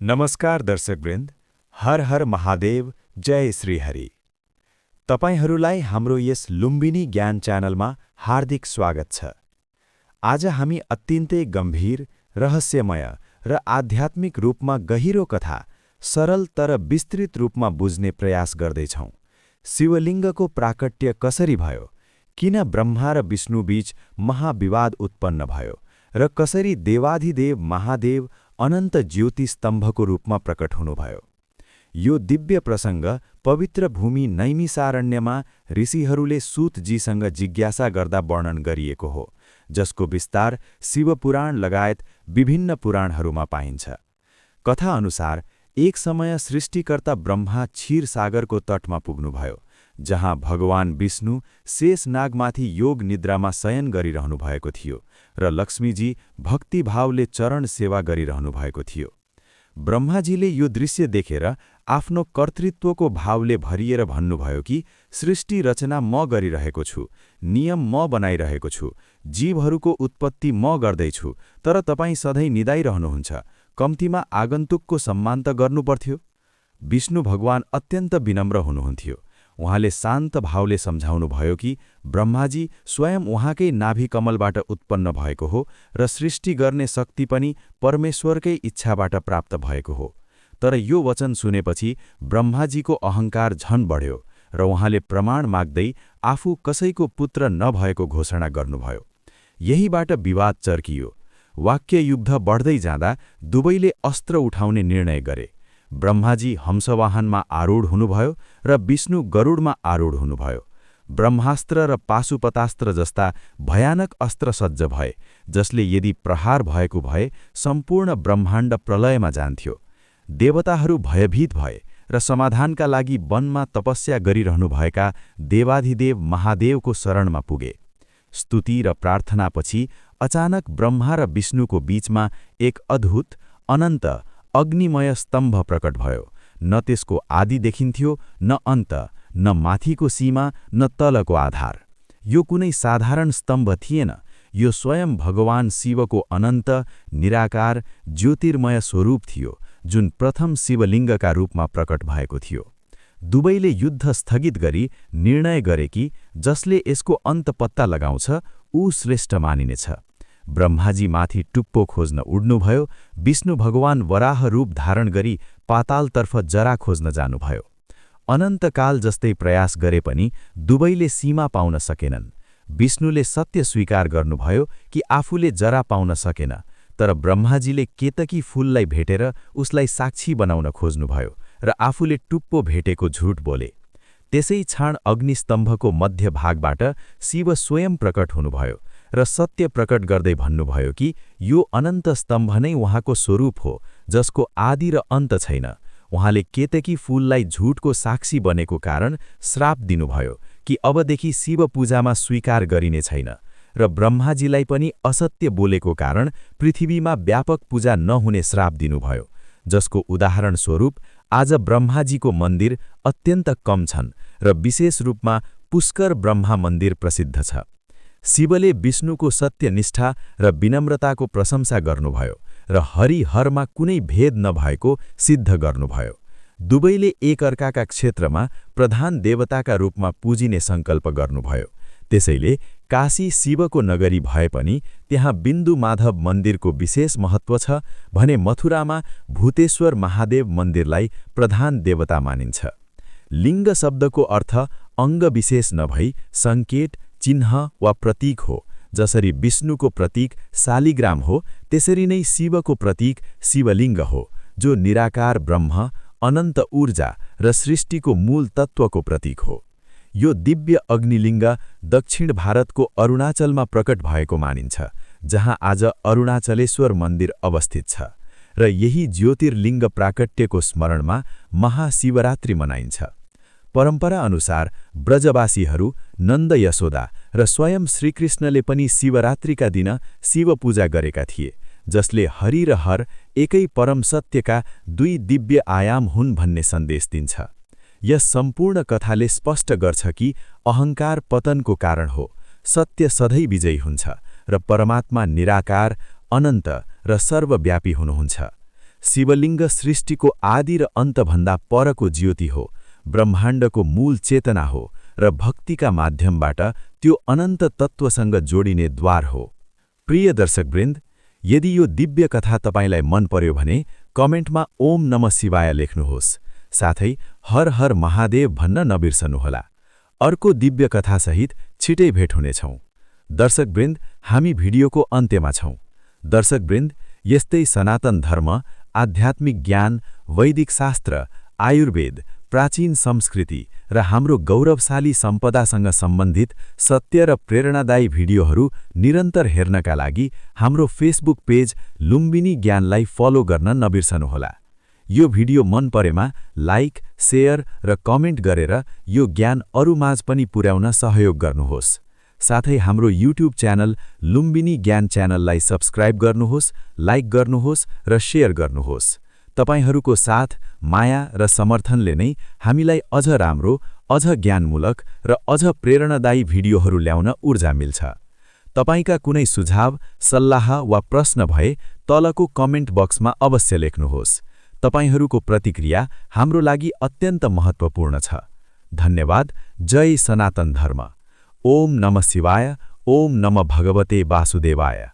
नमस्कार दर्शकवृन्द, हर हर महादेव, जय श्री हरि। तपाईहरूलाई हाम्रो यस लुम्बिनी ज्ञान च्यानलमा हार्दिक स्वागत छ। आज हामी अत्यन्तै गम्भीर, रहस्यमय र आध्यात्मिक रूपमा गहिरो कथा सरल तर विस्तृत रूपमा बुझ्ने प्रयास गर्दैछौँ। शिवलिङ्गको प्राकट्य कसरी भयो, किन ब्रह्मा र विष्णुबीच महाविवाद उत्पन्न भयो र कसरी देवाधिदेव महादेव अनन्त ज्योति स्तम्भको रूपमा प्रकट हुनुभयो। यो दिव्य प्रसङ्ग पवित्र भूमि नैमिसारण्यमा ऋषिहरूले सूतजीसँग जिज्ञासा गर्दा वर्णन गरिएको हो, जसको विस्तार शिवपुराण लगायत विभिन्न पुराणहरूमा पाइन्छ। कथा अनुसार एक समय सृष्टिकर्ता ब्रह्मा क्षीरसागरको तटमा पुग्नुभयो, जहाँ भगवान विष्णु शेषनागमाथि योग निद्रामा शयन गरिरहनु भएको थियो र लक्ष्मीजी भक्तिभावले चरण सेवा गरिरहनु भएको थियो। ब्रह्माजीले यो दृश्य देखेर आफ्नो कर्तृत्वको भावले भरिएर भन्नुभयो कि सृष्टि रचना म गरिरहेको छु, नियम म बनाइरहेको छु, जीवहरूको उत्पत्ति म गर्दैछु, तर तपाईँ सधैँ निदाइरहनुहुन्छ। कम्तीमा आगन्तुकको सम्मान त गर्नुपर्थ्यो। विष्णु भगवान अत्यन्त विनम्र हुनुहुन्थ्यो। उहाँले शान्त भावले सम्झाउनुभयो कि ब्रह्माजी स्वयं उहाँकै नाभि कमलबाट उत्पन्न भएको हो र सृष्टि गर्ने शक्ति पनि परमेश्वरकै इच्छाबाट प्राप्त भएको हो। तर यो वचन सुनेपछि ब्रह्माजीको अहङ्कार झन बढ्यो र उहाँले प्रमाण माग्दै आफू कसैको पुत्र नभएको घोषणा गर्नुभयो। यहीबाट विवाद चर्कियो। वाक्ययुद्ध बढ्दै जाँदा दुवैले अस्त्र उठाउने निर्णय गरे। ब्रह्माजी हंसवाहनमा आरूढ हुनुभयो र विष्णु गरुडमा आरूढ हुनुभयो। ब्रह्मास्त्र र पाशुपतास्त्र जस्ता भयानक अस्त्र सज्ज भए, जसले यदि प्रहार भएको भए सम्पूर्ण ब्रह्माण्ड प्रलयमा जान्थ्यो। देवताहरू भयभीत भए र समाधानका लागि वनमा तपस्या गरिरहनुभएका देवाधिदेव महादेवको शरणमा पुगे। स्तुति र प्रार्थनापछि अचानक ब्रह्मा र विष्णुको बीचमा एक अद्भुत, अनन्त, अग्निमय स्तम्भ प्रकट भयो। न त्यसको आदि देखिन्थ्यो, न अन्त, न माथिको सीमा, न तलको आधार। यो कुनै साधारण स्तम्भ थिएन। यो स्वयं भगवान शिवको अनन्त, निराकार, ज्योतिर्मय स्वरूप थियो, जुन प्रथम शिवलिङ्गका रूपमा प्रकट भएको थियो। दुवैले युद्ध स्थगित गरी निर्णय गरे कि जसले यसको अन्त पत्ता लगाउँछ, ऊ श्रेष्ठ मानिनेछ। ब्रह्माजी माथि टुप्पो खोज्न उड्नुभयो। विष्णु भगवान वराह रूप धारण गरी पातालतर्फ जरा खोज्न जानुभयो। अनन्तकाल जस्तै प्रयास गरे पनि दुवैले सीमा पाउन सकेनन्। विष्णुले सत्य स्वीकार गर्नुभयो कि आफूले जरा पाउन सकेन, तर ब्रह्माजीले केतकी फूललाई भेटेर उसलाई साक्षी बनाउन खोज्नुभयो र आफूले टुप्पो भेटेको झुट बोले। त्यसै क्षण अग्निस्तम्भको मध्य भागबाट शिव स्वयं प्रकट हुनुभयो र सत्य प्रकट गर्दै भन्नुभयो कि यो अनन्त स्तम्भ नै उहाँको स्वरूप हो, जसको आदि र अन्त छैन। उहाँले केतकी फूललाई झुटको साक्षी बनेको कारण श्राप दिनुभयो कि अबदेखि शिव पूजामा स्वीकार गरिने छैन, र ब्रह्माजीलाई पनि असत्य बोलेको कारण पृथ्वीमा व्यापक पूजा नहुने श्राप दिनुभयो, जसको उदाहरण स्वरूप आज ब्रह्माजीको मन्दिर अत्यन्त कम छन् र विशेष रूपमा पुष्कर ब्रह्मा मन्दिर प्रसिद्ध छ। शिवले विष्णुको सत्यनिष्ठा र विनम्रताको प्रशंसा गर्नुभयो र हरिहरमा कुनै भेद नभएको सिद्ध गर्नुभयो। दुवैले एकअर्काका क्षेत्रमा प्रधान देवताका रूपमा पुजिने सङ्कल्प गर्नुभयो। त्यसैले काशी शिवको नगरी भए पनि त्यहाँ बिन्दु माधव मन्दिरको विशेष महत्त्व छ भने मथुरामा भूतेश्वर महादेव मन्दिरलाई प्रधान देवता मानिन्छ। लिङ्ग शब्दको अर्थ अङ्ग विशेष नभई सङ्केत, चिन्ह वा प्रतीक हो। जसरी विष्णुको प्रतीक शालिग्राम हो, त्यसरी नै शिवको प्रतीक शिवलिङ्ग हो, जो निराकार ब्रह्म, अनन्त ऊर्जा र सृष्टिको मूल तत्त्वको प्रतीक हो। यो दिव्य अग्निलिङ्ग दक्षिण भारतको अरुणाचलमा प्रकट भएको मानिन्छ, जहाँ आज अरुणाचलेश्वर मन्दिर अवस्थित छ, र यही ज्योतिर्लिङ्ग प्राकट्यको स्मरणमा महाशिवरात्रि मनाइन्छ। परम्परा अनुसार ब्रजवासीहरू, नन्द यशोदा र स्वयं श्रीकृष्णले पनि शिवरात्रिका दिन शिव पूजा गरेका थिए, जसले हरि र हर एकै परम सत्यका दुई दिव्य आयाम हुन् भन्ने सन्देश दिन्छ। यस सम्पूर्ण कथाले स्पष्ट गर्छ कि अहङ्कार पतनको कारण हो, सत्य सधैँ विजयी हुन्छ र परमात्मा निराकार, अनन्त र सर्वव्यापी हुनुहुन्छ। शिवलिङ्ग सृष्टिको आदि र अन्तभन्दा परको ज्योति हो, ब्रह्माण्डको मूल चेतना हो र भक्तिका माध्यमबाट त्यो अनन्त तत्त्वसँग जोडिने द्वार हो। प्रिय दर्शकवृन्द, यदि यो दिव्य कथा तपाईलाई मन पर्यो भने कमेन्टमा ओम नमः शिवाय लेख्नुहोस्। साथै हर हर महादेव भन्न नबिर्सनुहोला। अर्को दिव्य कथासहित छिटै भेट हुनेछौँ। दर्शकवृन्द, हामी भिडियोको अन्त्यमा छौँ। दर्शकवृन्द, यस्तै सनातन धर्म, आध्यात्मिक ज्ञान, वैदिक शास्त्र, आयुर्वेद, प्राचीन संस्कृति र हाम्रो गौरवशाली सम्पदासँग सम्बन्धित सत्य र प्रेरणादायी भिडियोहरू निरन्तर हेर्नका लागि हाम्रो फेसबुक पेज लुम्बिनी ज्ञानलाई फलो गर्न नबिर्सनुहोला। यो भिडियो मन परेमा लाइक, शेयर र कमेन्ट गरेर यो ज्ञान अरूमाझ पनि पुर्याउन सहयोग गर्नुहोस्। साथै हाम्रो युट्युब च्यानल लुम्बिनी ज्ञान च्यानललाई सब्स्क्राइब गर्नुहोस्, लाइक गर्नुहोस् र शेयर गर्नुहोस्। तपाईहरूको साथ, माया र समर्थनले नै हामीलाई अझ राम्रो, अझ ज्ञानमूलक र अझ प्रेरणादायी भिडियोहरू ल्याउन ऊर्जा मिल्छ। तपाईका कुनै सुझाव, सल्लाह वा प्रश्न भए तलको कमेन्ट बक्समा अवश्य लेख्नुहोस्। तपाईहरूको प्रतिक्रिया हाम्रो लागि अत्यन्त महत्त्वपूर्ण छ। धन्यवाद। जय सनातन धर्म। ओम नमः शिवाय। ओम नमः भगवते वासुदेवाय।